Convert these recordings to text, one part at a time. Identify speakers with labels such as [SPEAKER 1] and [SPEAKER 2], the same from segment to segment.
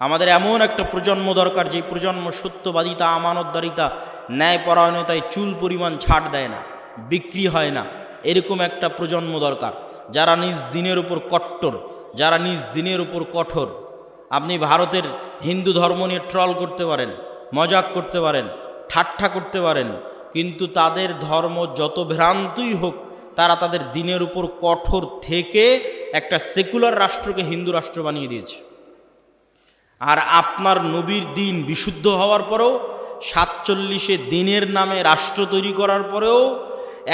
[SPEAKER 1] আমাদের এমন একটা প্রজন্ম দরকার যে প্রজন্ম সত্যবাদিতা, আমানতদারিতা, ন্যায়পরায়ণতায় চুল পরিমাণ ছাড় দেয় না, বিক্রি হয় না। এরকম একটা প্রজন্ম দরকার যারা নিজ দিনের উপর কট্টর, যারা নিজ দিনের উপর কঠোর। আপনি ভারতের হিন্দু ধর্ম নিয়ে ট্রল করতে পারেন, মজাক করতে পারেন, ঠাট্টা করতে পারেন, কিন্তু তাদের ধর্ম যত ভ্রান্তই হোক, তারা তাদের দিনের উপর কঠোর থেকে একটা সেকুলার রাষ্ট্রকে হিন্দু রাষ্ট্র বানিয়ে দিয়েছে। আর আপনার নবীর দিন বিশুদ্ধ হওয়ার পরেও, 47-এ দিনের নামে রাষ্ট্র তৈরি করার পরেও,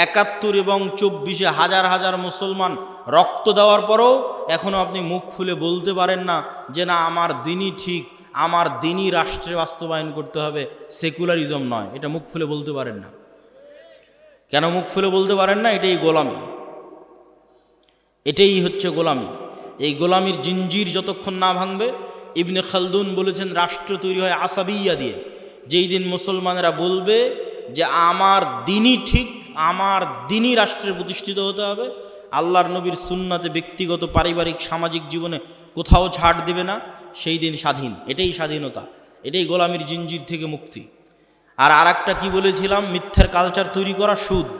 [SPEAKER 1] 71 এবং 24-এ হাজার হাজার মুসলমান রক্ত দেওয়ার পরেও এখনও আপনি মুখ খুলে বলতে পারেন না যে না, আমার দিনই ঠিক, আমার দিনই রাষ্ট্রে বাস্তবায়ন করতে হবে, সেকুলারিজম নয়। এটা মুখ খুলে বলতে পারেন না। কেন মুখ খুলে বলতে পারেন না? এটাই গোলামি, এটাই হচ্ছে গোলামি। এই গোলামির জিঞ্জির যতক্ষণ না ভাঙবে, ইবনে খালদুন বলেছেন রাষ্ট্র তৈরি হয় আসাবিয়া দিয়ে। যেই দিন মুসলমানেরা বলবে যে আমার দিনই ঠিক, আমার দিনই রাষ্ট্রে প্রতিষ্ঠিত হতে হবে, আল্লাহর নবীর সুন্নাতে ব্যক্তিগত, পারিবারিক, সামাজিক জীবনে কোথাও ছাড় দেবে না, সেই দিন স্বাধীন। এটাই স্বাধীনতা, এটাই গোলামির জিঞ্জির থেকে মুক্তি। আর আরেকটা কি বলেছিলাম? মিথ্যার কালচার তৈরি করা সুদ।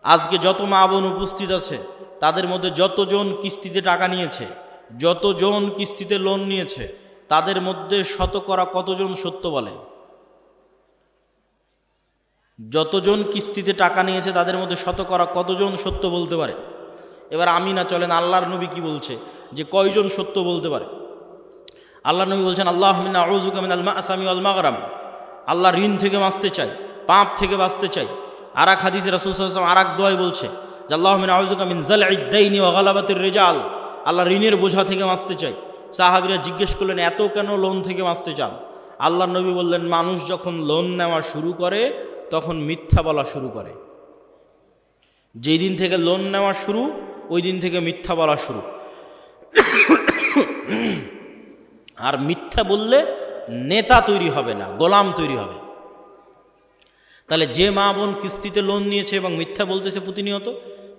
[SPEAKER 1] আজকে যত মা বোন উপস্থিত আছে, তাদের মধ্যে যতজন কিস্তিতে টাকা নিয়েছে, যতজন কিস্তিতে লোন নিয়েছে, তাদের মধ্যে শতকরা কতজন সত্য বলে? যতজন কিস্তিতে টাকা নিয়েছে তাদের মধ্যে শতকরা কতজন সত্য বলতে পারে? এবার আমি না, চলেন আল্লাহর নবী কি বলছে যে কয়জন সত্য বলতে পারে। আল্লাহর নবী বলছেন আল্লাহুম্মা আউযুকা মিনাল মা'সামি ওয়াল মাগরাম। আল্লাহ ঋণ থেকে বাঁচতে চাই, পাপ থেকে বাঁচতে চাই। আর এক হাদিসে রাসূল সাল্লাল্লাহু আলাইহি ওয়াসাল্লাম আর এক দোয়ায় বলছে যে আল্লাহুম্মা আউযুকা মিন যাল'ইদ দাইনি ওয়া গালাবাতির রিজাল। আল্লাহ ঋণের বোঝা থেকে বাঁচতে চাই। সাহাবীরা জিজ্ঞেস করলেন এত কেন লোন থেকে বাঁচতে চান? আল্লাহর নবী বললেন মানুষ যখন লোন নেওয়া শুরু করে তখন মিথ্যা বলা শুরু করে। যেই দিন থেকে লোন নেওয়া শুরু, ওই দিন থেকে মিথ্যা বলা শুরু। আর মিথ্যা বললে নেতা তৈরি হবে না, গোলাম তৈরি হবে। তাহলে যে মা বোন কিস্তিতে লোন নিয়েছে এবং মিথ্যা বলতেছে প্রতিনিয়ত,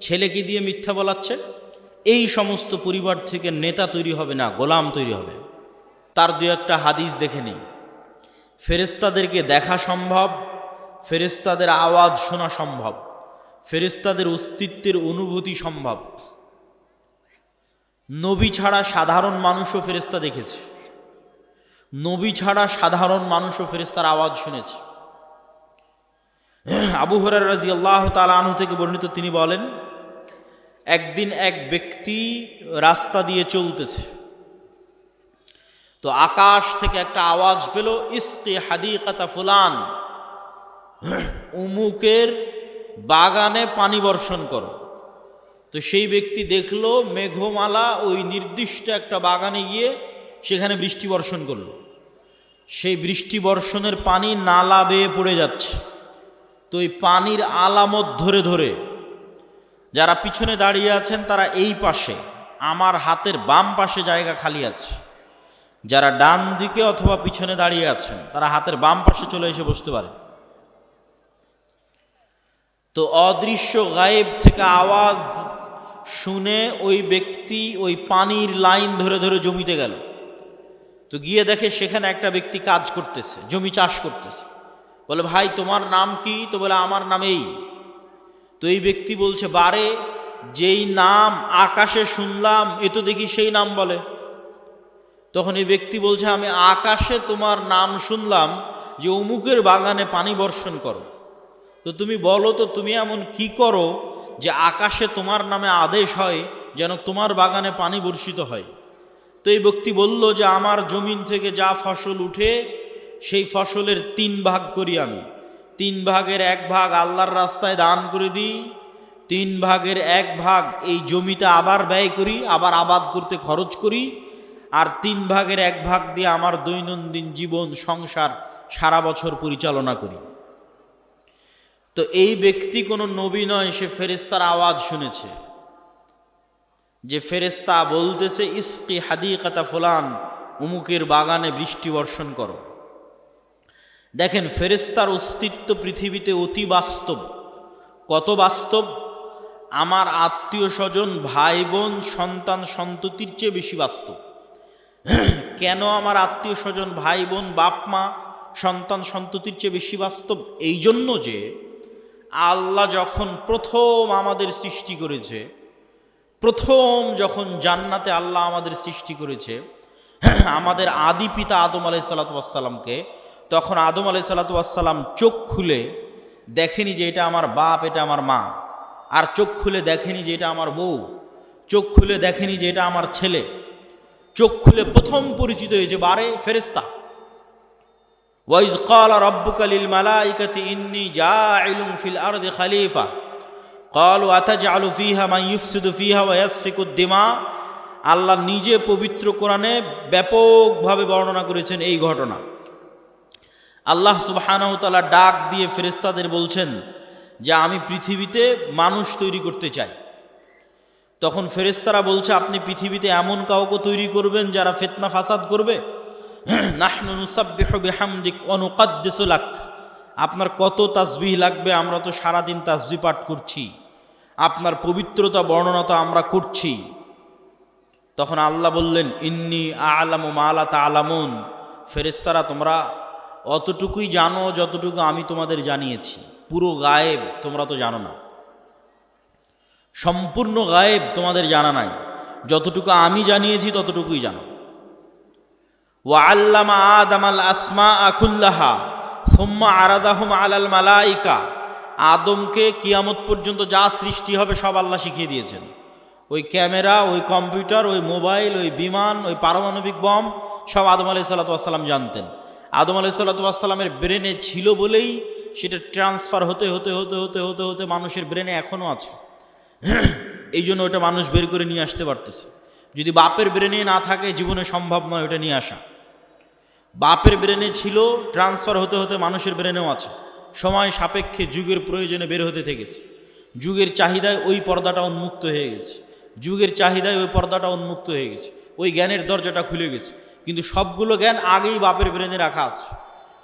[SPEAKER 1] ছেলেকে দিয়ে মিথ্যা বলাচ্ছে, এই সমস্ত পরিবার থেকে নেতা তৈরি হবে না, গোলাম তৈরি হবে। তার দু একটা হাদিস দেখে নেই। ফেরেশতাদেরকে দেখা সম্ভব, ফেরেশতাদের আওয়াজ শোনা সম্ভব, ফেরেশতাদের অস্তিত্বের অনুভূতি সম্ভব। নবী ছাড়া সাধারণ মানুষও ফেরেশতা দেখেছে, নবী ছাড়া সাধারণ মানুষও ফেরেশতার আওয়াজ শুনেছে। আবু হুরায়রা রাদিয়াল্লাহু তাআলা আনহু থেকে বর্ণিত, তিনি বলেন একদিন এক ব্যক্তি রাস্তা দিয়ে চলতেছে, তো আকাশ থেকে একটা আওয়াজ পেল, ইসকি হাদিকাতা ফুলান, উমুকের বাগানে পানি বর্ষণ করো। তো সেই ব্যক্তি দেখলো মেঘমালা ওই নির্দিষ্ট একটা বাগানে গিয়ে সেখানে বৃষ্টি বর্ষণ করলো। সেই বৃষ্টি বর্ষণের পানি নালা বেয়ে পড়ে যাচ্ছে। তো এই পানির আলামত ধরে ধরে যারা পিছনে দাঁড়িয়ে আছেন তারা এই পাশে, আমার হাতের বাম পাশে জায়গা খালি আছে, যারা ডান দিকে অথবা পিছনে দাঁড়িয়ে আছেন তারা হাতের বাম পাশে চলে এসে বসতে পারে। তো অদৃশ্য গায়েব থেকে আওয়াজ শুনে ওই ব্যক্তি ওই পানির লাইন ধরে ধরে জমিতে গেল। তো গিয়ে দেখে সেখানে একটা ব্যক্তি কাজ করতেছে, জমি চাষ করতেছে। বলে ভাই তোমার নাম কি? তো বলে আমার নাম এই। তো এই ব্যক্তি বলছে বারে, যেই নাম আকাশে শুনলাম এ তো দেখি সেই নাম বলে। তখন এই ব্যক্তি বলছে আমি আকাশে তোমার নাম শুনলাম যে অমুকের বাগানে পানি বর্ষণ করো। তো তুমি বলো তো তুমি এমন কি করো যে আকাশে তোমার নামে আদেশ হয় যেন তোমার বাগানে পানি বর্ষিত হয়? তো এই ব্যক্তি বলল যে আমার জমিন থেকে যা ফসল উঠে সেই ফসলের 3 ভাগ করি আমি। 3 ভাগের 1 ভাগ আল্লাহর রাস্তায় দান করে দিই, 3 ভাগের 1 ভাগ এই জমিতে আবার ব্যয় করি, আবার আবাদ করতে খরচ করি, আর 3 ভাগের 1 ভাগ দিয়ে আমার দৈনন্দিন জীবন সংসার সারা বছর পরিচালনা করি। তো এই ব্যক্তি কোনো নবী নয়, সে ফেরেশতার আওয়াজ শুনেছে, যে ফেরেশতা বলতেছে ইসকি হাদিকাতা ফুলান, উমুকের বাগানে বৃষ্টি বর্ষণ করো। দেখেন ফেরেশতার অস্তিত্ব পৃথিবীতে অতি বাস্তব। কত বাস্তব? আমার আত্মীয় স্বজন, ভাই বোন, সন্তান সন্ততির চেয়ে বেশি বাস্তব। কেন আমার আত্মীয় স্বজন, ভাই বোন, বাপ মা, সন্তান সন্ততির চেয়ে বেশি বাস্তব? এই জন্য যে আল্লাহ যখন প্রথম আমাদের সৃষ্টি করেছে, প্রথম যখন জান্নাতে আল্লাহ আমাদের সৃষ্টি করেছে আমাদের আদি পিতা আদম আলাইহিসসালামকে, তখন আদম আলাইহিসসালাম চোখ খুলে দেখেনি যে এটা আমার বাপ, এটা আমার মা, আর চোখ খুলে দেখেনি যে এটা আমার বউ, চোখ খুলে দেখেনি যে এটা আমার ছেলে। চোখ খুলে প্রথম পরিচিত হয়েছে বারে ফেরেশতা। ওয়াইজ ক্বালা রাব্বুকা লিল মালাইকাতি ইন্নী জাইলুন ফিল আরদি খলিফা ক্বালু আতাজআলু ফিহা মান ইউফসিদু ফিহা ওয়া ইয়াসফিকুদ দিমা। আল্লাহ নিজে পবিত্র কোরআনে ব্যাপকভাবে বর্ণনা করেছেন এই ঘটনা। আল্লাহ সুবহানাহু ওয়া তাআলা ডাক দিয়ে ফেরেশতাদের বলছেন যে আমি পৃথিবীতে মানুষ তৈরি করতে চাই। তখন ফেরেশতারা বলছে আপনি পৃথিবীতে এমন কাউকে তৈরি করবেন যারা ফিতনা ফাসাদ করবে। নাহনু নুসাব্বিহু বিহামদিক ওয়া নুকাদ্দিসু লাক। আপনার কত তাসবিহ লাগবে, আমরা তো সারাদিন তাসবিহ পাঠ করছি, আপনার পবিত্রতা বর্ণনা তো আমরা করছি। তখন আল্লাহ বললেন ইন্নী আ'লামু মা লা তা'লামুন, ফেরেশতারা তোমরা অতটুকুই জানো যতটুকু আমি তোমাদের জানিয়েছি, পুরো গায়েব তোমরা তো জানো না, সম্পূর্ণ গায়েব তোমাদের জানা নাই, যতটুকু আমি জানিয়েছি ততটুকুই জানো। ওয়া আল্লামা আদামাল আসমাআ কুল্লাহা সুম্মা আরাদাহুম আলাল মালাইকা। আদমকে কিয়ামত পর্যন্ত যা সৃষ্টি হবে সব আল্লাহ শিখিয়ে দিয়েছেন। ওই ক্যামেরা, ওই কম্পিউটার, ওই মোবাইল, ওই বিমান, ওই পারমাণবিক বম সব আদম আলাইহিসসালাম জানতেন। আদম আলাইহিসসালামের ব্রেনে ছিল বলেই সেটা ট্রান্সফার হতে হতে হতে হতে হতে হতে মানুষের ব্রেনে এখনও আছে। এই জন্য ওটা মানুষ বের করে নিয়ে আসতে পারতেছে। যদি বাপের ব্রেনে না থাকে জীবনে সম্ভব নয় ওটা নিয়ে আসা। বাপের ব্রেনে ছিল, ট্রান্সফার হতে হতে মানুষের ব্রেনেও আছে। সময় সাপেক্ষে যুগের প্রয়োজনে বের হতে থেকেছে। যুগের চাহিদায় ওই পর্দাটা উন্মুক্ত হয়ে গেছে, যুগের চাহিদায় ওই পর্দাটা উন্মুক্ত হয়ে গেছে, ওই জ্ঞানের দরজাটা খুলে গেছে। কিন্তু সবগুলো জ্ঞান আগেই বাপের ব্রেনে রাখা আছে।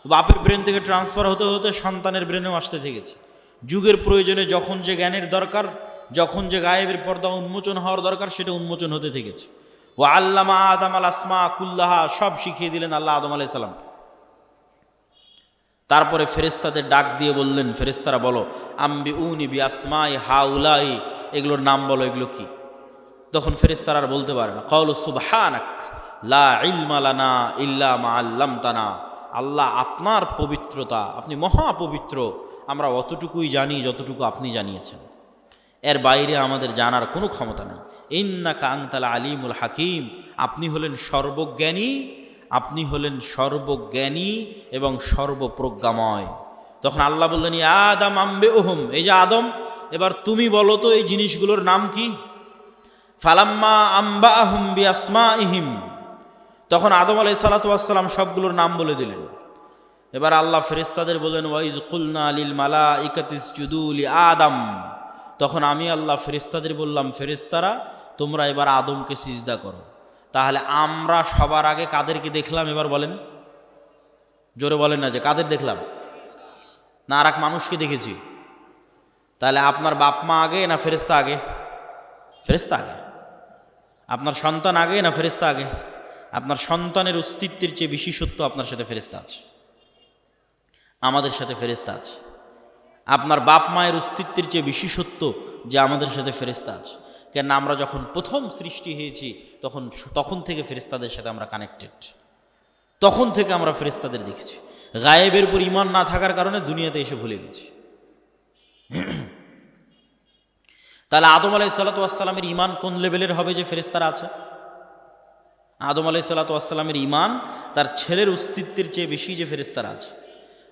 [SPEAKER 1] বাপের ব্রেন থেকে ট্রান্সফার হতে হতে সন্তানের ব্রেনেও আসতে থেকেছে। যুগের প্রয়োজনে যখন যে জ্ঞানের দরকার, যখন যে গায়েবের পর্দা উন্মোচন হওয়ার দরকার সেটা উন্মোচন হতে থেকেছে। ও আল্লামা আদম আল আসমা কুল্লাহা, সব শিখিয়ে দিলেন আল্লাহ আদম আলাইহিস সালামকে। তারপরে ফেরেশতাদের ডাক দিয়ে বললেন, ফেরেশতারা বলো আম্বিউনি বি আসমাই হাউলাই, এগুলোর নাম বলো, এগুলো কি? তখন ফেরেশতারা আর বলতে পারে না। ক্বালু সুবহানাক লা ইলমা লানা ইল্লা মা আল্লামতানা। আল্লাহ আপনার পবিত্রতা, আপনি মহাপবিত্র, আমরা অতটুকুই জানি যতটুকু আপনি জানিয়েছেন, এর বাইরে আমাদের জানার কোনো ক্ষমতা নেই। ইন্নাকা আনতাল আলিমুল হাকিম, আপনি হলেন সর্বজ্ঞানী, আপনি হলেন সর্বজ্ঞানী এবং সর্বপ্রজ্ঞাময়। তখন আল্লাহ বললেন ইয়া আদম আম্বিউহুম, এই যে আদম, এবার তুমি বলো তো এই জিনিসগুলোর নাম কি? ফালাম্মা আম্বাআহুম বিআসমাইহিম, তখন আদম আলাইহিস সালাতু ওয়াস সালাম সবগুলোর নাম বলে দিলেন। এবার আল্লাহ ফেরেশতাদের বললেন ওয়াইজ কুলনা লিল মালাইকাতি ইসজুদু লি আদম, তখন আমি আল্লাহ ফেরেশতাদের বললাম ফেরেশতারা তোমরা এবার আদমকে সিজদা করো। তাহলে আমরা সবার আগে কাদেরকে দেখলাম এবার বলেন? জোরে বলেন না যে কাদের দেখলাম, না আর এক মানুষকে দেখেছি। তাহলে আপনার বাপ মা আগে না ফেরেশতা আগে? ফেরেশতা আগে। আপনার সন্তান আগে না ফেরেশতা আগে? আপনার সন্তানের অস্তিত্বের চেয়ে বেশি সত্য আপনার সাথে ফেরেশতা আছে, আমাদের সাথে ফেরেশতা আছে। আপনার বাপ মায়ের অস্তিত্বের চেয়ে বেশি সত্য যে আমাদের সাথে ফেরেশতা আছে। কেন আমরা যখন প্রথম সৃষ্টি হয়েছি তখন থেকে ফেরেশতাদের সাথে আমরা কানেক্টেড, তখন থেকে আমরা ফেরেশতাদের দেখেছি। গায়েবের উপর ঈমান না থাকার কারণে দুনিয়াতে এসে ভুলে গেছি। তাহলে আদম আলাইহিস সালাতু ওয়াস সালামের ঈমান কোন লেভেলের হবে যে ফেরেশতারা আছে? আদম আলাইহিস সালাতু ওয়াস সালামের ঈমান তার ছেলের অস্তিত্বের চেয়ে বেশি যে ফেরেশতারা আছে।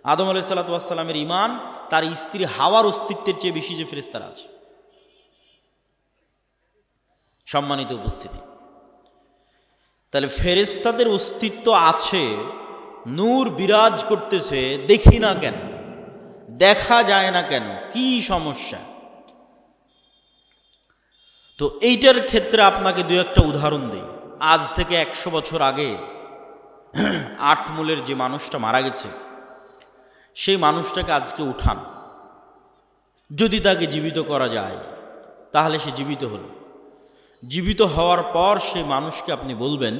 [SPEAKER 1] আদম আলাইহিস সালাতু ওয়াস সালামের ঈমান তার স্ত্রী হাওয়ার অস্তিত্বের চেয়ে বেশি যে ফেরেশতারা আছে। সম্মানিত উপস্থিতি, তাহলে ফেরেশতাদের অস্তিত্ব আছে, নূর বিরাজ করতেছে, দেখি না কেন, দেখা যায় না কেন, কি সমস্যা? তো এইটার ক্ষেত্রে আপনাকে দু একটা উদাহরণ দিই। আজ থেকে 100 বছর আগে আটমূলের যে মানুষটা মারা গেছে, সেই মানুষটাকে আজকে উঠান, যদি তাকে জীবিত করা যায় তাহলে সে জীবিত হলো। জীবিত হওয়ার পর সেই মানুষকে আপনি বলবেন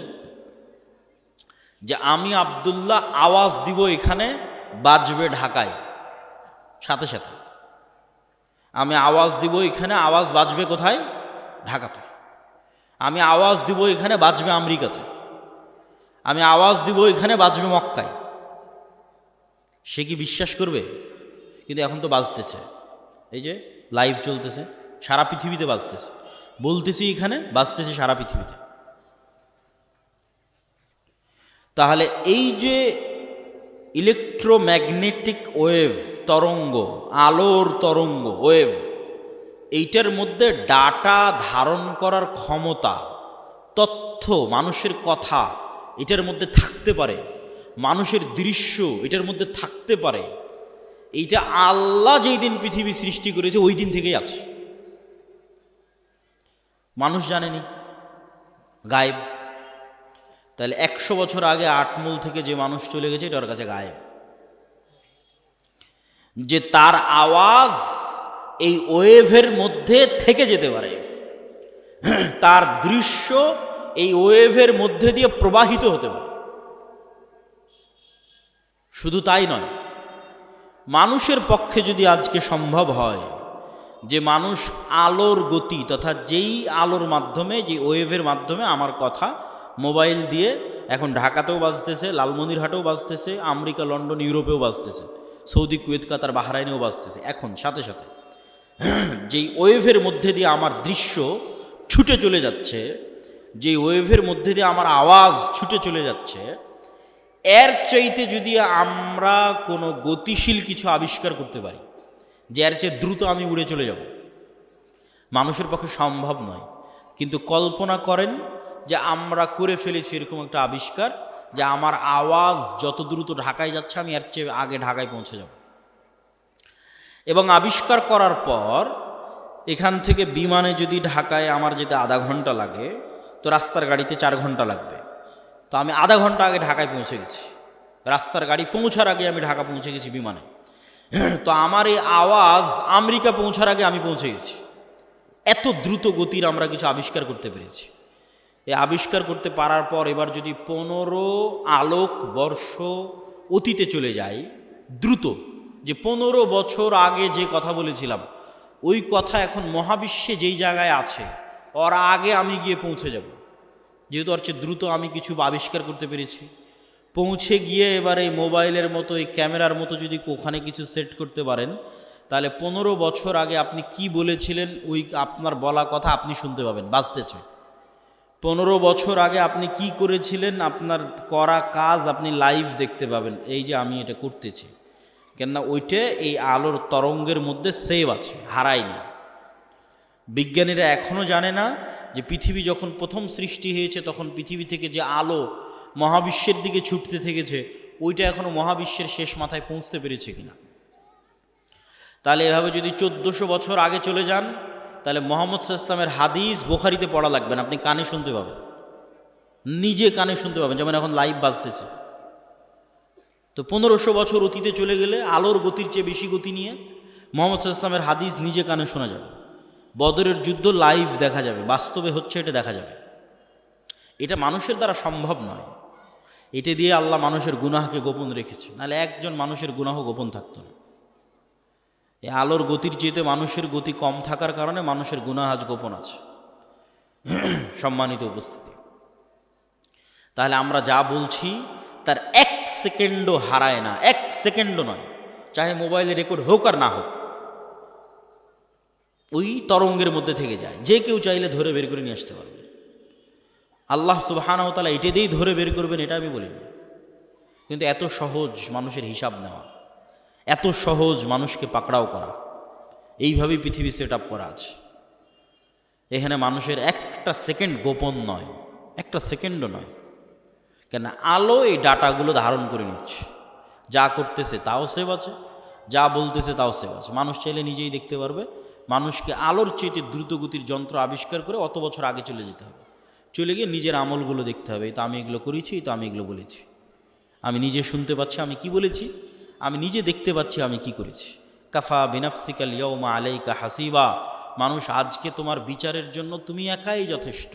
[SPEAKER 1] যে আমি আব্দুল্লাহ আওয়াজ দিব এখানে, বাজবে ঢাকায়, সাথে সাথে আমি আওয়াজ দিব এখানে, আওয়াজ বাজবে কোথায়? ঢাকাতে। আমি আওয়াজ দিব এখানে, বাজবে আমেরিকাতে। আমি আওয়াজ দিব এখানে, বাজবে মক্কায়। সে কি বিশ্বাস করবে? কিন্তু এখন তো বাজতেছে, এই যে লাইভ চলতেছে, সারা পৃথিবীতে বাজতেছে, বলতেছি এখানে, বাজতেছে সারা পৃথিবীতে। তাহলে এই যে ইলেকট্রোম্যাগনেটিক ওয়েভ, তরঙ্গ, আলোর তরঙ্গ, ওয়েভ, এইটার মধ্যে ডাটা ধারণ করার ক্ষমতা, তথ্য, মানুষের কথা এটার মধ্যে থাকতে পারে, মানুষের দৃশ্য এটার মধ্যে থাকতে পারে। এইটা আল্লাহ যেই দিন পৃথিবী সৃষ্টি করেছে ওই দিন থেকেই আছে। মানুষ জানেনি, গায়েব। তাহলে 100 বছর আগে আটমূল থেকে যে মানুষ চলে গেছে এটা ওর কাছে গায়েব। যে তার আওয়াজ এই ওয়েভের মধ্যে থেকে যেতে পারে, তার দৃশ্য এই ওয়েভের মধ্যে দিয়ে প্রবাহিত হতে পারে। শুধু তাই নয়, মানুষের পক্ষে যদি আজকে সম্ভব হয় যে মানুষ আলোর গতি তথা যেই আলোর মাধ্যমে, যে ওয়েভের মাধ্যমে আমার কথা মোবাইল দিয়ে এখন ঢাকাতেও বাজতেছে, লালমনিরহাটেও বাজতেছে, আমেরিকা, লন্ডন, ইউরোপেও বাজতেছে, সৌদি, কুয়েত, কাতার, বাহরাইনেও বাজতেছে, এখন সাথে সাথে যেই ওয়েভের মধ্যে দিয়ে আমার দৃশ্য ছুটে চলে যাচ্ছে, যেই ওয়েভের মধ্যে দিয়ে আমার আওয়াজ ছুটে চলে যাচ্ছে, এর চাইতে যদি আমরা কোনো গতিশীল কিছু আবিষ্কার করতে পারি, যে এর চেয়ে দ্রুত আমি উড়ে চলে যাব, মানুষের পক্ষে সম্ভব নয়। কিন্তু কল্পনা করেন যে আমরা করে ফেলেছি এরকম একটা আবিষ্কার, যে আমার আওয়াজ যত দ্রুত ঢাকায় যাচ্ছে আমি এর চেয়ে আগে ঢাকায় পৌঁছে যাব। এবং আবিষ্কার করার পর এখান থেকে বিমানে যদি ঢাকায় আমার যেতে আধা ঘন্টা লাগে, তো রাস্তার গাড়িতে 4 ঘন্টা লাগবে। তো আমি আধা ঘন্টা আগে ঢাকায় পৌঁছে গেছি, রাস্তার গাড়ি পৌঁছার আগে আমি ঢাকা পৌঁছে গেছি বিমানে। তো আমার এই আওয়াজ আমেরিকা পৌঁছার আগে আমি পৌঁছে গেছি। এত দ্রুত গতির আমরা কিছু আবিষ্কার করতে পেরেছি। এই আবিষ্কার করতে পারার পর এবার যদি 15 আলোক বর্ষ অতীতে চলে যাই, দ্রুত, যে 15 বছর আগে যে কথা বলেছিলাম ওই কথা এখন মহাবিশ্বে যেই জায়গায় আছে ওর আগে আমি গিয়ে পৌঁছে যাব, যেহেতু ওর চেয়ে দ্রুত আমি কিছু আবিষ্কার করতে পেরেছি। পৌঁছে গিয়ে এবার এই মোবাইলের মতো, এই ক্যামেরার মতো যদি ওখানে কিছু সেট করতে পারেন, তাহলে 15 বছর আগে আপনি কি বলেছিলেন ওই আপনার বলা কথা আপনি শুনতে পাবেন, বাজতেছে। 15 বছর আগে আপনি কি করেছিলেন, আপনার করা কাজ আপনি লাইভ দেখতে পাবেন, এই যে আমি এটা করতেছি, কেননা ওইটা এই আলোর তরঙ্গের মধ্যে সেভ আছে, হারায়নি। বিজ্ঞানীরা এখনও জানে না যে পৃথিবী যখন প্রথম সৃষ্টি হয়েছে তখন পৃথিবী থেকে যে আলো মহাবিশ্বের দিকে ছুটতে থেকেছে ওইটা এখনও মহাবিশ্বের শেষ মাথায় পৌঁছতে পেরেছে কিনা। তাহলে এভাবে যদি 1400 বছর আগে চলে যান, তাহলে মোহাম্মদ সাল্লাল্লাহু আলাইহি ওয়াসাল্লামের হাদিস বুখারীতে পড়া লাগবে না, আপনি কানে শুনতে পাবেন, নিজে কানে শুনতে পাবেন, যেমন এখন লাইভ বাজতেছে। তো 1500 বছর অতীতে চলে গেলে আলোর গতির চেয়ে বেশি গতি নিয়ে মোহাম্মদ সাল্লাল্লাহু আলাইহি ওয়াসাল্লামের হাদিস নিজে কানে শোনা যাবে, বদরের যুদ্ধ লাইভ দেখা যাবে, বাস্তবে হচ্ছে এটা দেখা যাবে। এটা মানুষের দ্বারা সম্ভব নয়। এটা দিয়ে আল্লাহ মানুষের গুনাহকে গোপন রেখেছে, নাহলে একজন মানুষের গুনাহ গোপন থাকতো না। এই আলোর গতির চেয়ে মানুষের গতি কম থাকার কারণে মানুষের গুনাহ আজ গোপন আছে। সম্মানিত উপস্থিতি, তাহলে আমরা যা বলছি তার 1 সেকেন্ডও হারায় না, 1 সেকেন্ডও নয়, চাহে মোবাইলে রেকর্ড হোক আর না হোক, ওই তরঙ্গের মধ্যে থেকে যায়। যে কেউ চাইলে ধরে বের করে নিয়ে আসতে পারবে। আল্লাহ সুবহানাহু ওয়া তাআলা এটা দিয়েই ধরে বের করবেন এটা আমি বলিনি, কিন্তু এত সহজ মানুষের হিসাব নেওয়া, এত সহজ মানুষকে পাকড়াও করা, এইভাবেই পৃথিবী সেট আপ করা আছে। এখানে মানুষের একটা সেকেন্ড গোপন নয়, একটা সেকেন্ডও নয়, কেন আলো এই ডাটাগুলো ধারণ করে নিচ্ছে, যা করতেছে তাও সেভ আছে, যা বলতেছে তাও সেভ আছে। মানুষ চাইলে নিজেই দেখতে পারবে। মানুষকে আলোর চেয়ে দ্রুতগতির যন্ত্র আবিষ্কার করে অত বছর আগে চলে যেতে হবে, চলে গিয়ে নিজের আমলগুলো দেখতে হবে, তো আমি এগুলো করেছি, তো আমি এগুলো বলেছি, আমি নিজে শুনতে পাচ্ছি আমি কি বলেছি, আমি নিজে দেখতে পাচ্ছি আমি কি করেছি। কাফা বিনাফসিকাল ইয়াউমা আলাইকা হাসিবা, মানুষ আজকে তোমার বিচারের জন্য তুমি একাই যথেষ্ট।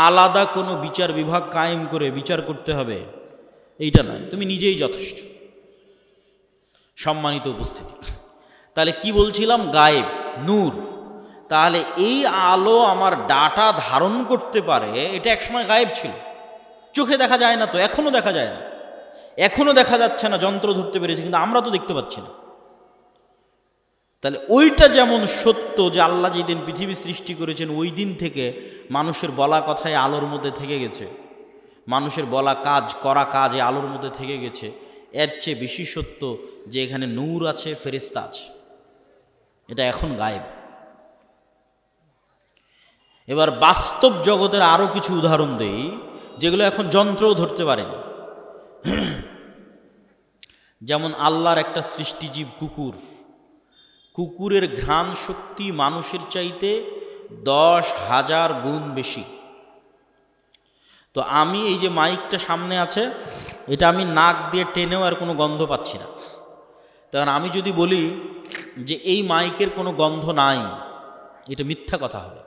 [SPEAKER 1] আলাদা কোনো বিচার বিভাগ কায়েম করে বিচার করতে হবে এইটা নয়, তুমি নিজেই যথেষ্ট। সম্মানিত উপস্থিতি, তাহলে কি বলছিলাম? গায়েব, নূর। তাহলে এই আলো আমার ডাটা ধারণ করতে পারে, এটা একসময় গায়েব ছিল, চোখে দেখা যায় না তো, এখনো দেখা যায় না, এখনো দেখা যাচ্ছে না, যন্ত্র ধরতে পেরেছে কিন্তু আমরা তো দেখতে পাচ্ছি না। তাহলে ওইটা যেমন সত্য যে আল্লাহ যেদিন পৃথিবী সৃষ্টি করেছেন ওই দিন থেকে মানুষের বলা কথায় আলোর মধ্যে থেকে গেছে, মানুষের বলা কাজ করা কাজ এই আলোর মধ্যে থেকে গেছে, এর চেয়ে বেশি সত্য যে এখানে নূর আছে, ফেরেশতা আছে, এটা এখন গায়েব। এবার বাস্তব জগতের আরও কিছু উদাহরণ দেই যেগুলো এখন যন্ত্রও ধরতে পারেনি। যেমন আল্লাহর একটা সৃষ্টিজীব কুকুর, কুকুরের ঘ্রাণ শক্তি মানুষের চাইতে 10,000 গুণ বেশি। তো আমি এই যে মাইকটা সামনে আছে, এটা আমি নাক দিয়ে টেনেও আর কোনো গন্ধ পাচ্ছি না। তখন আমি যদি বলি যে এই মাইকের কোনো গন্ধ নাই, এটা মিথ্যা কথা হবে।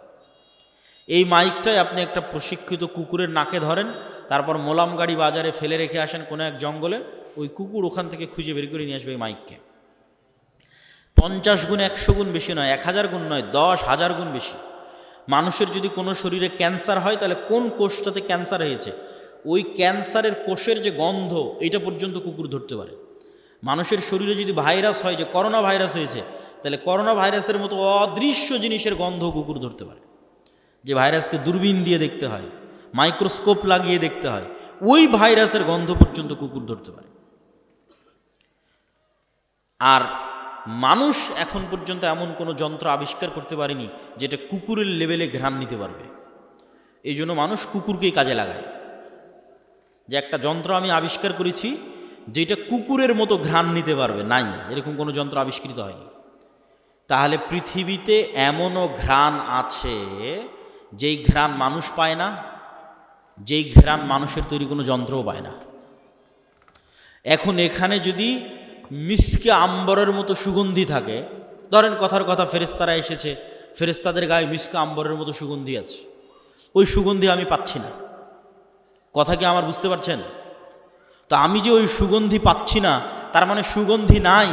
[SPEAKER 1] এই মাইকটাই আপনি একটা প্রশিক্ষিত কুকুরের নাকে ধরেন, তারপর মোলাম গাড়ি বাজারে ফেলে রেখে আসেন কোনো এক জঙ্গলে, ওই কুকুর ওখান থেকে খুঁজে বের করে নিয়ে আসবে এই মাইককে। 50 গুণ 100 গুণ বেশি নয়, 1000 গুণ নয়, 10,000 গুণ বেশি। মানুষের যদি কোনো শরীরে ক্যান্সার হয়, তাহলে কোন কোষটাতে ক্যান্সার হয়েছে ওই ক্যান্সারের কোষের যে গন্ধ, এইটা পর্যন্ত কুকুর ধরতে পারে। মানুষের শরীরে যদি ভাইরাস হয়, যে করোনা ভাইরাস হয়েছে, তাহলে করোনা ভাইরাসের মতো অদৃশ্য জিনিসের গন্ধ কুকুর ধরতে পারে। যে ভাইরাসকে দূরবীন দিয়ে দেখতে হয়, মাইক্রোস্কোপ লাগিয়ে দেখতে হয়, ওই ভাইরাসের গন্ধ পর্যন্ত কুকুর ধরতে পারে। আর মানুষ এখন পর্যন্ত এমন কোনো যন্ত্র আবিষ্কার করতে পারেনি যেটা কুকুরের লেভেলে ঘ্রাণ নিতে পারবে। এই জন্য মানুষ কুকুরকেই কাজে লাগায়, যে একটা যন্ত্র আমি আবিষ্কার করেছি যেটা কুকুরের মতো ঘ্রাণ নিতে পারবে, নাই, এরকম কোনো যন্ত্র আবিষ্কৃত হয়নি। তাহলে পৃথিবীতে এমনও ঘ্রাণ আছে যেই ঘ্রাণ মানুষ পায় না, যেই ঘ্রাণ মানুষের তৈরি কোনো যন্ত্রও পায় না। এখন এখানে যদি মিসকে আম্বরের মতো সুগন্ধি থাকে, ধরেন কথার কথা ফেরেশতারা এসেছে, ফেরেশতাদের গায়ে মিসকে আম্বরের মতো সুগন্ধি আছে, ওই সুগন্ধি আমি পাচ্ছি না, কথা কি আমার বুঝতে পারছেন? তো আমি যে ওই সুগন্ধি পাচ্ছি না, তার মানে সুগন্ধি নাই,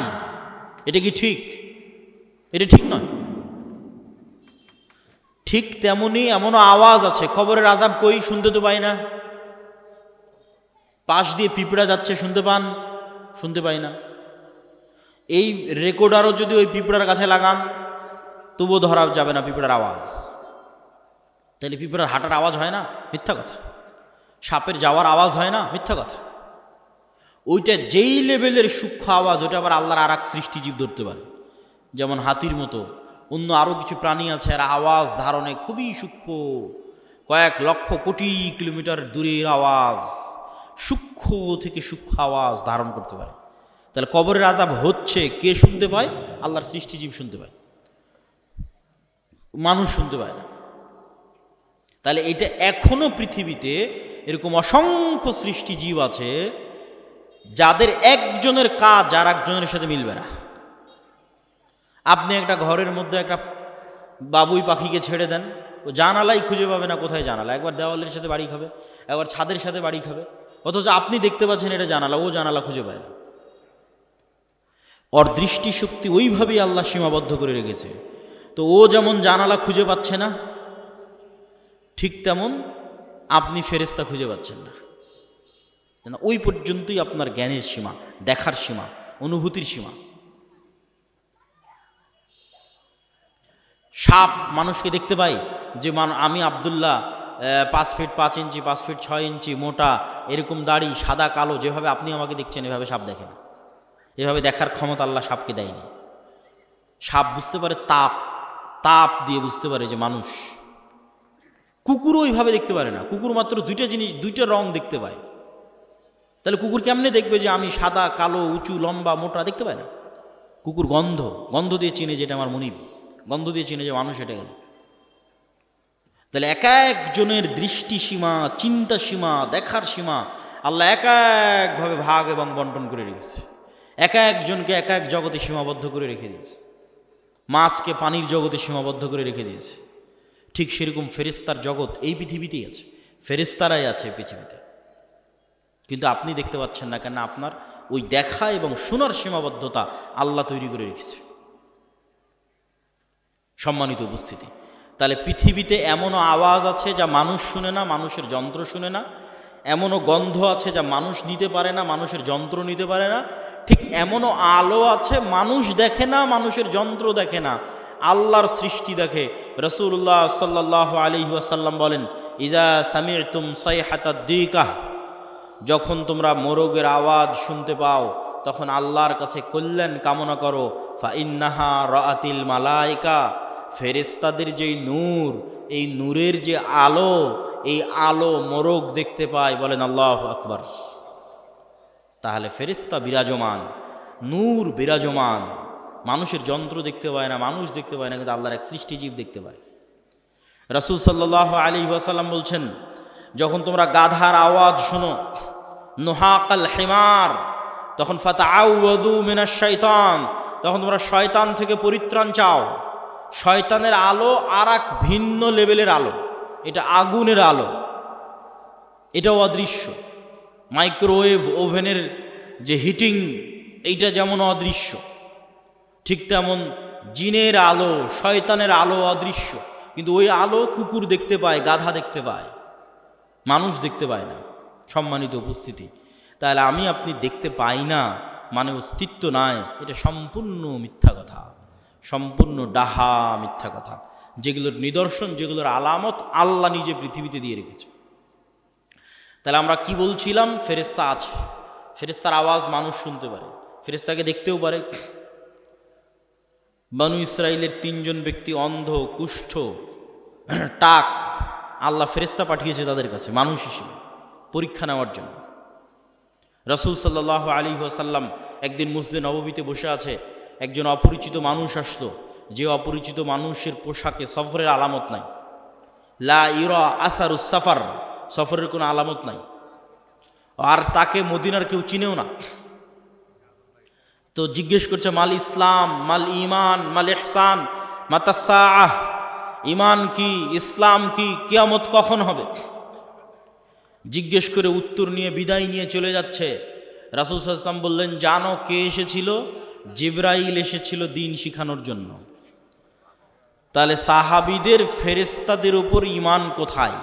[SPEAKER 1] এটা কি ঠিক? এটা ঠিক নয়। ঠিক তেমনি এমনও আওয়াজ আছে, কবরের আযাব কই, শুনতে তো পাই না। পাশ দিয়ে পিঁপড়া যাচ্ছে, শুনতে পান? শুনতে পাই না। এই রেকর্ডারও যদি ওই পিঁপড়ার কাছে লাগান, তবুও ধরা যাবে না পিঁপড়ার আওয়াজ। তাহলে পিঁপড়ার হাঁটার আওয়াজ হয় না? মিথ্যা কথা। সাপের যাওয়ার আওয়াজ হয় না? মিথ্যা কথা। ওইটা যেই লেভেলের সূক্ষ্ম আওয়াজ, ওটা আবার আল্লাহর আর এক সৃষ্টিজীব ধরতে পারে। যেমন হাতির মতো অন্য আরও কিছু প্রাণী আছে, আর আওয়াজ ধারণে খুবই সূক্ষ্ম, কয়েক লক্ষ কোটি কিলোমিটার দূরের আওয়াজ, সূক্ষ্ম থেকে সূক্ষ্ম আওয়াজ ধারণ করতে পারে। তাহলে কবরের আযাব হচ্ছে, কে শুনতে পায়? আল্লাহর সৃষ্টিজীব শুনতে পায়, মানুষ শুনতে পায় না। তাহলে এটা এখনো পৃথিবীতে এরকম অসংখ্য সৃষ্টিজীব আছে যাদের একজনের কাজ আর একজনের সাথে মিলবে না। আপনি একটা ঘরের মধ্যে একটা বাবুই পাখিকে ছেড়ে দেন, ও জানালাই খুঁজে পাবে না কোথায় জানালা, একবার দেওয়ালের সাথে বাড়ি খাবে, একবার ছাদের সাথে বাড়ি খাবে, অথচ আপনি দেখতে পাচ্ছেন এটা জানালা, ও জানালা খুঁজে পায় না। ওর দৃষ্টিশক্তি ওইভাবেই আল্লাহ সীমাবদ্ধ করে রেখেছে। তো ও যেমন জানালা খুঁজে পাচ্ছে না, ঠিক তেমন আপনি ফেরেশতা খুঁজে পাচ্ছেন না। ওই পর্যন্তই আপনার জ্ঞানের সীমা, দেখার সীমা, অনুভূতির সীমা। সাপ মানুষকে দেখতে পাই, যে আমি আব্দুল্লাহ 5 ফিট 5 ইঞ্চি, 5 ফিট 6 ইঞ্চি মোটা, এরকম দাড়ি, সাদা কালো, যেভাবে আপনি আমাকে দেখছেন এভাবে সাপ দেখে না। এভাবে দেখার ক্ষমতা আল্লাহ সাপকে দেয়নি। সাপ বুঝতে পারে তাপ, তাপ দিয়ে বুঝতে পারে যে মানুষ। কুকুরও ওইভাবে দেখতে পারে না, কুকুর মাত্র দুইটা জিনিস, দুইটা রং দেখতে পায়। তাহলে কুকুর কেমনে দেখবে যে আমি সাদা কালো, উঁচু লম্বা মোটা? দেখতে পায় না। কুকুর গন্ধ, গন্ধ দিয়ে চিনে যেটা আমার মনিব, গন্ধ দিয়ে চিনে যে মানুষ এটা গেল। তাহলে এক একজনের দৃষ্টি সীমা, চিন্তা সীমা, দেখার সীমা আল্লাহ এক একভাবে ভাগ এবং বন্টন করে রেখেছে। এক একজনকে এক এক জগতে সীমাবদ্ধ করে রেখে দিয়েছে। মাছকে পানির জগতে সীমাবদ্ধ করে রেখে দিয়েছে, ঠিক সেরকম ফেরেশতার জগৎ এই পৃথিবীতেই আছে, ফেরেশতারাই আছে এই পৃথিবীতে, কিন্তু আপনি দেখতে পাচ্ছেন না কেন? আপনার ওই দেখা এবং শোনার সীমাবদ্ধতা আল্লাহ তৈরি করে রেখেছে। সম্মানিত উপস্থিতি, তাহলে পৃথিবীতে এমনও আওয়াজ আছে যা মানুষ শুনে না, মানুষের যন্ত্র শুনে না, এমনও গন্ধ আছে যা মানুষ নিতে পারে না, মানুষের যন্ত্র নিতে পারে না, ঠিক এমনও আলো আছে মানুষ দেখে না, মানুষের যন্ত্র দেখে না, আল্লাহর সৃষ্টি দেখে। রাসূলুল্লাহ সাল্লাল্লাহু আলাইহি ওয়াসাল্লাম বলেন, ইজা সামি'তুম সাইহাতাদ দিকাহ, যখন তোমরা মোরগের আওয়াজ শুনতে পাও তখন আল্লাহর কাছে কল্যাণ কামনা করো। ফা ইন্নাহা রাআতিল মালাইকা, ফেরেশতাদের যেই নূর, এই নূরের যে আলো, এই আলো মোরগ দেখতে পায়। বলেন আল্লাহু আকবার। তাহলে ফেরেশতা বিরাজমান, নূর বিরাজমান, মানুষের যন্ত্র দেখতে পায় না, মানুষ দেখতে পায় না, কিন্তু আল্লাহর এক সৃষ্টিজীব দেখতে পায়। রাসূল সাল্লাল্লাহু আলাইহি ওয়াসাল্লাম বলছেন, যখন তোমরা গাধার আওয়াজ শুনো, নুহাকাল হিমার, তখন ফাতাআউযু মিনাশ শাইতান, তখন তোমরা শয়তান থেকে পরিত্রাণ চাও। শয়তানের আলো আর এক ভিন্ন লেভেলের আলো, এটা আগুনের আলো, এটাও অদৃশ্য। মাইক্রোওয়েভ ওভেনের যে হিটিং, এইটা যেমন অদৃশ্য, ঠিক তেমন জিনের আলো, শয়তানের আলো অদৃশ্য, কিন্তু ওই আলো কুকুর দেখতে পায়, গাধা দেখতে পায়, মানুষ দেখতে পায় না। সম্মানিত উপস্থিতি, তাহলে আমি আপনি দেখতে পাই না মানে অস্তিত্ব নাই, এটা সম্পূর্ণ মিথ্যা কথা, সম্পূর্ণ ডাহা মিথ্যা কথা, যেগুলোর নিদর্শন, যেগুলোর আলামত আল্লাহ নিজে পৃথিবীতে দিয়ে রেখেছে। তাহলে আমরা কি বলছিলাম? ফেরেশতা আছে, ফেরেশতার আওয়াজ মানুষ শুনতে পারে, ফেরেশতাকে দেখতেও পারে। বনু ইসরাইলের 3 জন ব্যক্তি অন্ধ, কুষ্ঠ, টাক, আল্লাহ ফেরেশতা পাঠিয়েছে তাদের কাছে মানুষ হিসেবে পরীক্ষা নেওয়ার জন্য। রাসূল সাল্লাল্লাহু আলাইহি ওয়াসাল্লাম একদিন মসজিদে নববীতে বসে আছে, একজন অপরিচিত মানুষ আসলো, যে অপরিচিত মানুষের পোশাকে সফরের আলামত নাই, লা ইরা আসারুস সাফার, সফরের কোনো আলামত নাই, আর তাকে মদিনার কেউ চিনেও না। তো জিজ্ঞেস করছে, মাল ইসলাম, মাল ঈমান, মাল ইহসান, মাতাসাআহ, ঈমান কি, ইসলাম কি, কিয়ামত কখন হবে? জিজ্ঞেস করে উত্তর নিয়ে বিদায় নিয়ে চলে যাচ্ছে। রাসূল সাল্লাল্লাহু আলাইহি ওয়াসাল্লাম বললেন, জানো কে এসেছিল? জিবরাইল এসেছিল দিন শিখানোর জন্য। তাহলে সাহাবীদের ফেরেশতাদের উপর ঈমান কোথায়?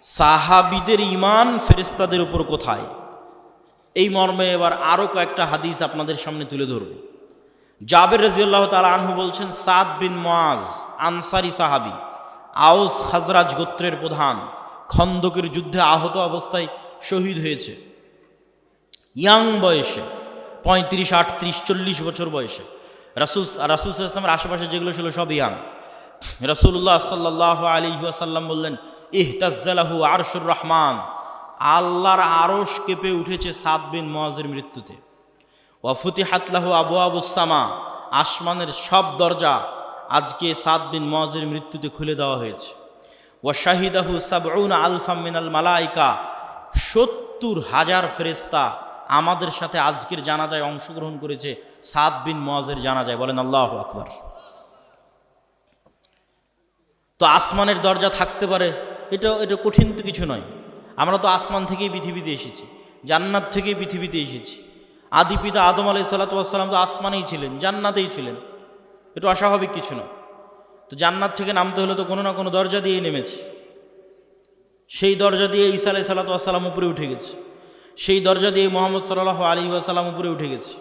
[SPEAKER 1] সাহাবীদের ঈমান ফেরেশতাদের উপর কোথায়? এই মর্মে এবার আরও কয়েকটা হাদিস আপনাদের সামনে তুলে ধরব। জাবের রাদিয়াল্লাহু তাআলা আনহু বলছেন, সাদ বিন মুআজ আনসারী সাহাবী, আউস খাজরাজ গোত্রের প্রধান, খন্দকের যুদ্ধে আহত অবস্থায় শহীদ হয়েছে, ইয়াং বয়সে, 35, 38, 40 বছর বয়সে। রাসূল সাল্লাল্লাহু আলাইহি ওয়াসাল্লামের আশেপাশে যেগুলো ছিল সব ইয়াং। রাসূলুল্লাহ সাল্লাল্লাহু আলাইহি ওয়াসাল্লাম বললেন, ইহতাজ্জালাহু আরশুর রহমান, আল্লাহর আরশ কেঁপে উঠেছে সাদ বিন মুআজের মৃত্যুতে। ওয়া ফুতিহাত লাহু আবওয়াবুস সামা, আসমানের সব দরজা আজকে সাদ বিন মুআজের মৃত্যুতে খুলে দেওয়া হয়েছে। ওয়া শাহিদাহু সাবউনা আলফাম মিনাল মালাইকা, 70,000 ফেরেশতা আমাদের সাথে আজকের জানাজায় অংশগ্রহণ করেছে সাদ বিন মুআজের জানাজায়। বলেন আল্লাহু আকবার। তো আসমানের দরজা থাকতে পারে, এটা কঠিন তো কিছু নয়। আমরা তো আসমান থেকেই পৃথিবীতে এসেছি, জান্নাত থেকেই পৃথিবীতে এসেছি। আদি পিতা আদম আলাইহিস সালাতু ওয়াস সালাম তো আসমানেই ছিলেন, জান্নাতেই ছিলেন, এটা অস্বাভাবিক কিছু না। তো জান্নাত থেকে নামতে হলে তো কোনো না কোনো দরজা দিয়েই নেমেছে। সেই দরজা দিয়ে ঈসা আলাইহিস সালাতু ওয়াস সালাম উপরে উঠে গেছে, সেই দরজা দিয়ে মুহাম্মদ সাল্লাল্লাহু আলাইহি ওয়াসাল্লাম উপরে উঠে গেছে।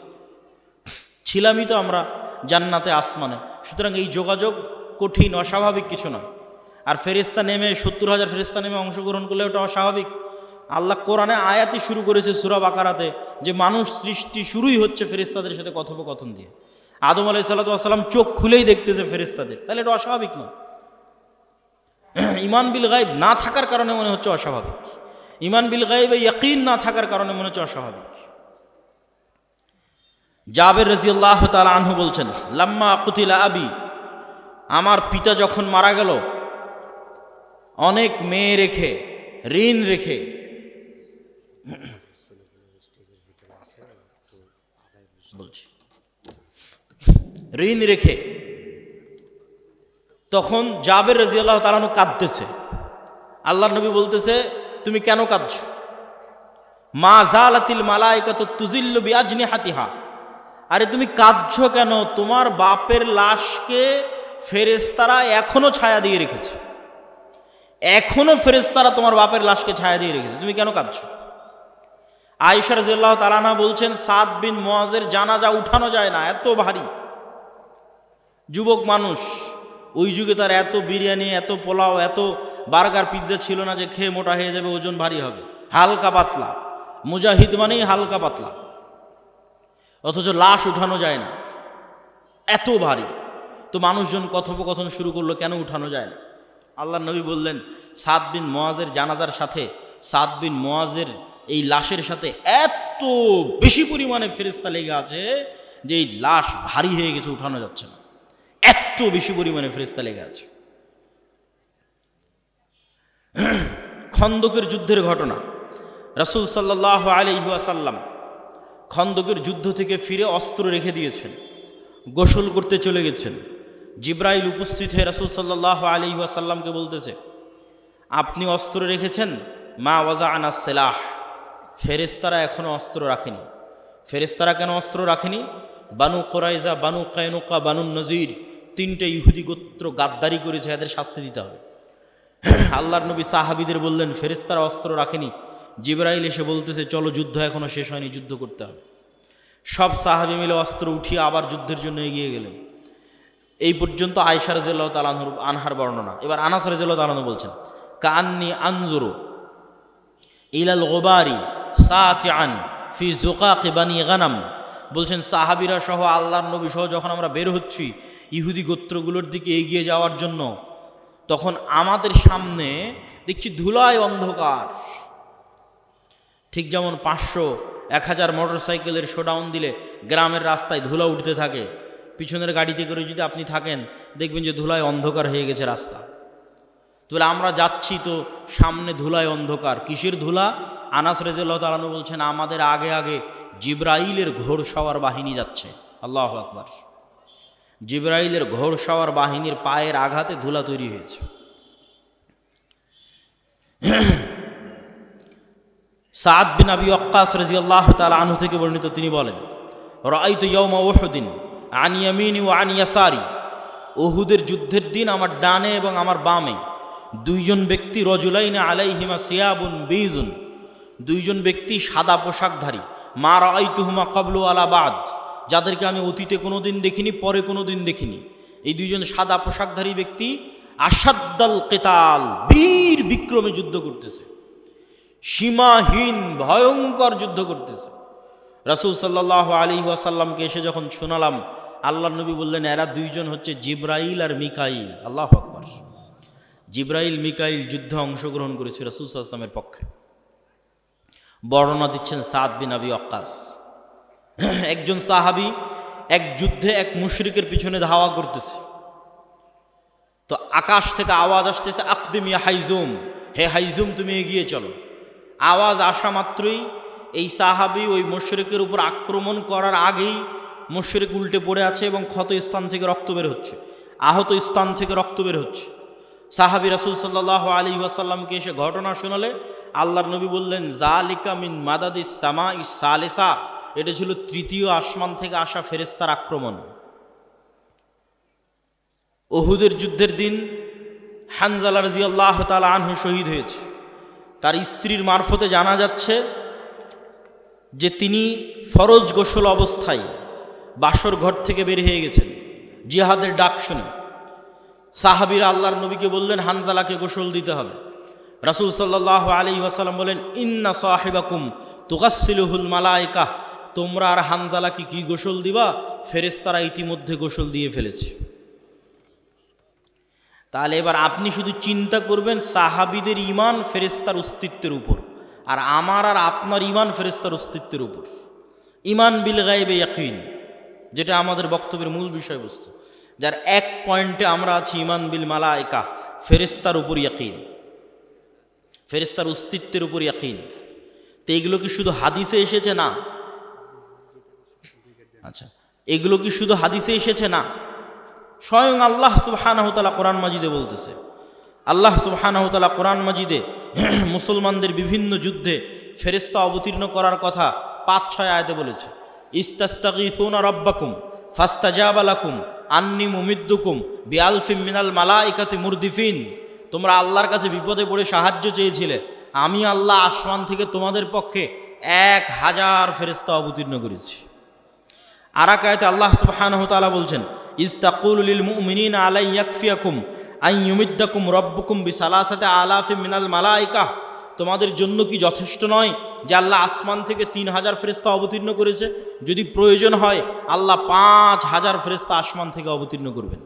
[SPEAKER 1] ছিলামই তো আমরা জান্নাতে, আসমানে। সুতরাং এই যোগাযোগ কঠিন, অস্বাভাবিক কিছু না। আর ফেরেশতা নেমে 70,000 ফেরেশতা নেমে অংশগ্রহণ করলে ওটা অস্বাভাবিক। আল্লাহ কোরআনে আয়াতই শুরু করেছে সূরা বাকারাতে যে মানুষ সৃষ্টি শুরুই হচ্ছে ফেরেশতাদের সাথে কথোপকথন দিয়ে। আদম আলাইহিস সালাতু ওয়াস সালাম চোখ খুলেই দেখতেছে ফেরেশতাদের, তাহলে এটা অস্বাভাবিক না। ঈমান বিল গায়ব না থাকার কারণে মনে হচ্ছে অস্বাভাবিক, ঈমান বিল গায়বে ইয়াকিন না থাকার কারণে মনে হচ্ছে অস্বাভাবিক। জাবের রাদিয়াল্লাহু তাআলা আনহু বলছেন, লাম্মা কুতিলা আবি, আমার পিতা যখন মারা গেল, অনেক মেয়ে রেখে, ঋণ রেখে, বলছি ঋণ রেখে তখন জাবের রাদিয়াল্লাহু তাআলা আনহু কাঁদতেছে। আল্লাহর নবী বলতেছে, তুমি কেন কাঁদছো? মা জালাতিল মালাইকাতু তুজিল্লু বিআজনিহাতিহা, আরে তুমি কাঁদছো কেন? তোমার বাপের লাশকে ফেরেশতারা এখনো ছায়া দিয়ে রেখেছে, এখনো ফেরেশতারা তোমার বাপের লাশকে ছায়া দিয়ে রেখেছে, তুমি কেন কাঁদছো? আয়েশা রাদিয়াল্লাহু তাআলা আনহা বলছেন, সাদ বিন মুআজের জানাজা উঠানো যায় না, এত ভারী। যুবক মানুষ, ওই যুগে তার এত বিরিয়ানি, এত পোলাও, এত বার্গার, পিৎজা ছিল না যে খেয়ে মোটা হয়ে যাবে, ওজন ভারী হবে। হালকা পাতলা, মুজাহিদ মানেই হালকা পাতলা, অথচ লাশ উঠানো যায় না, এত ভারী। তো মানুষজন কথোপকথন শুরু করলো, কেন উঠানো যায় না? আল্লাহর নবী বললেন, সাদ বিন মুআজের জানাজার সাথে, সাদ বিন মুআজের এই লাশের সাথে এত বেশি পরিমাণে ফেরেশতা লেগে আছে যে এই লাশ ভারী হয়ে গেছে, উঠানো যাচ্ছে না, এত বেশি পরিমাণে ফেরেশতা লেগে আছে। খন্দকের যুদ্ধের ঘটনা, রাসূল সাল্লাল্লাহু আলাইহি ওয়াসাল্লাম খন্দকের যুদ্ধ থেকে ফিরে অস্ত্র রেখে দিয়েছেন, গোসল করতে চলে গেছেন। জিব্রাইল উপস্থিত হয়ে রাসূল সাল্লাল্লাহু আলাইহি ওয়াসাল্লামকে বলতেছে, আপনি অস্ত্র রেখেছেন, মা ওয়াজাআনা সিলাহ, ফেরেশতারা এখনো অস্ত্র রাখেনি। ফেরেশতারা কেন অস্ত্র রাখেনি? বানু কুরাইজা, বানু কায়নুকা, বানু নজির, তিনটে ইহুদি গোত্র গাদ্দারি করেছে, এদের শাস্তি দিতে হবে। আল্লাহর নবী সাহাবীদের বললেন, ফেরেশতারা অস্ত্র রাখেনি। জিবরাইল এসে বলতেছে, চলো, যুদ্ধ এখনো শেষ হয়নি, যুদ্ধ করতে হবে। সব সাহাবী মিলে অস্ত্র উঠিয়ে আবার যুদ্ধের জন্য এগিয়ে গেলেন। এই পর্যন্ত আয়েশা রাদিয়াল্লাহু তাআলা আনহার বর্ণনা। এবার আনাস রাদিয়াল্লাহু তাআলা বলছেন, কাআন্নী আনজুরু ইলাল গুবারি সাতিআন ফি যুকাকি বানি গানাম, বলছেন সাহাবীরা সহ আল্লাহর নবী সহ যখন আমরা বের হচ্ছি ইহুদি গোত্রগুলোর দিকে এগিয়ে যাওয়ার জন্য, তখন আমাদের সামনে দেখছি ধুলায় অন্ধকার। ঠিক যেমন 500-1000 মোটরসাইকেলের শোডাউন দিলে গ্রামের রাস্তায় ধুলা উঠতে থাকে, পিছনের গাড়িতে করে যদি আপনি থাকেন দেখবেন যে ধুলায় অন্ধকার হয়ে গেছে রাস্তা। তাহলে আমরা যাচ্ছি তো সামনে ধুলায় অন্ধকার, কিসের ধুলা? আনাস রাদিয়াল্লাহু তাআলা আনহু বলছেন, আমাদের আগে আগে জিবরাইলের ঘোড়সওয়ার বাহিনী যাচ্ছে। আল্লাহু আকবার! জিবরাইলের ঘোড়সওয়ার বাহিনীর পায়ের আঘাতে ধুলা তৈরি হয়েছে। সাদ বিন আবি ওয়াক্কাস রাদিয়াল্লাহু তাআলা আনহু থেকে বর্ণিত, তিনি বলেন, রাআইতু ইয়াওমা উহুদিন আন ইয়ামিনি ওয়া আন ইয়াসারি, উহুদের যুদ্ধের দিন আমার ডানে এবং আমার বামে দুইজন ব্যক্তি, রজুলাইনা আলাইহিমা সিয়াবুন বীজুন, দুইজন ব্যক্তি সাদা পোশাকধারী, মা রাআইতুহুমা ক্বাবলু আলা বাদ, যাদেরকে আমি অতীতে কোনোদিন দেখিনি, পরে কোনোদিন দেখিনি। এই দুইজন সাদা পোশাকধারী ব্যক্তি আশাদ্দাল কিতাল, বীর বিক্রমে যুদ্ধ করতেছে, সীমাহীন ভয়ঙ্কর যুদ্ধ করতেছে। রাসূল সাল্লাল্লাহু আলাইহি ওয়াসাল্লামকে এসে যখন শোনালাম, আল্লাহর নবী বললেন, এরা দুইজন হচ্ছে জিবরাইল আর মিকাইল। আল্লাহু আকবার! জিবরাইল মিকাইল যুদ্ধে অংশগ্রহণ করেছে রাসূল সাল্লাল্লাহু আলাইহি ওয়াসাল্লামের পক্ষে। বর্ণনা দিচ্ছেন সাদ বিন আবি ওয়াক্কাস। একজন সাহাবী এক যুদ্ধে এক মুশরিকের পিছনে ধাওয়া করতেছে, তো আকাশ থেকে আওয়াজ আসতেছে, আকদিম ইয়া হাইজুম, হে হাইজুম তুমি এগিয়ে চলো। আওয়াজ আসা মাত্রই এই সাহাবী ওই মুশরিকের উপর আক্রমণ করার আগেই মুশরিক উল্টে পড়ে আছে এবং ক্ষত স্থান থেকে রক্ত বের হচ্ছে, আহত স্থান থেকে রক্ত বের হচ্ছে। সাহাবী রাসূল সাল্লাল্লাহু আলাইহি ওয়াসাল্লামকে এসে ঘটনা শোনালে আল্লাহর নবী বললেন, জালিকা মিন মাদাদিস সামাইস সালিসা, এটা ছিল তৃতীয় আসমান থেকে আসা ফেরেশতার আক্রমণ। উহুদের যুদ্ধের দিন হানজালা রাদিয়াল্লাহু তাআলা আনহু শহীদ হয়েছে। তার স্ত্রীর মারফতে জানা যাচ্ছে যে তিনি ফরজ গোসল অবস্থায় বাসর ঘর থেকে বের হয়ে গেছেন জিহাদের ডাক শুনে। সাহাবীরা আল্লাহর নবীকে বললেন, হানজালাকে গোসল দিতে হবে। রাসূল সাল্লাল্লাহু আলাইহি ওয়াসাল্লাম বলেন, ইন্না সাহিবাকুম তুগাসসিলুহুল মালায়েকা, তোমরা আর হানজালাকে কি গোসল দিবা? ফেরেশতারা ইতিমধ্যে গোসল দিয়ে ফেলেছে। তাহলে এবার আপনি শুধু চিন্তা করবেন সাহাবীদের ঈমান ফেরেশতার অস্তিত্বের উপর, আর আমার আর আপনার ঈমান ফেরেশতার অস্তিত্বের উপর। ঈমান বিল গায়বে ইয়াকিন, যেটা আমাদের বক্তব্যের মূল বিষয়বস্তু, যার এক পয়েন্টে আমরা আছি ঈমান বিল মালায়েকা, ফেরেশতার উপর ইয়াকিন, ফেরেশতার অস্তিত্বের উপর ইয়াকিন। তো এগুলো কি শুধু হাদিসে এসেছে? না। আচ্ছা, এগুলো কি শুধু হাদিসে এসেছে? না। স্বয়ং আল্লাহ সুবহানাহু ওয়া তাআলা কোরআন মাজিদে বলতেছে। আল্লাহ সুবহানাহু ওয়া তাআলা কোরআন মাজিদে মুসলমানদের বিভিন্ন যুদ্ধে ফেরেশতা অবতীর্ণ করার কথা 5-6 আয়াতে বলেছে। ইস্তাস্তাগীসুনা রাব্বাকুম ফাস্তাজাবা লাকুম আন্নী মুমিদ্দুকুম বিআলফিম মিনাল মালাইকাতি মুরদিফিন। তোমরা আল্লাহর কাছে বিপদে পড়ে সাহায্য চেয়েছিলে, আমি আল্লাহ আসমান থেকে তোমাদের পক্ষে 1000 ফেরেশতা অবতীর্ণ করেছি। আর এক আয়াতে আল্লাহ সুবহানাহু ওয়া তাআলা বলছেন, ইস্তাকুলু লিল মুমিনিনা আলাই ইয়াকফিয়াকুম আন ইউমিদ্দাকুম রাব্বুকুম বিসালাসাতি আলাফিম মিনাল মালাইকা। তোমাদের জন্য কি যথেষ্ট নয় যে আল্লাহ আসমান থেকে 3000 ফেরেশতা অবতীর্ণ করেছে? যদি প্রয়োজন হয় আল্লাহ 5000 ফেরেশতা আসমান থেকে অবতীর্ণ করবেন।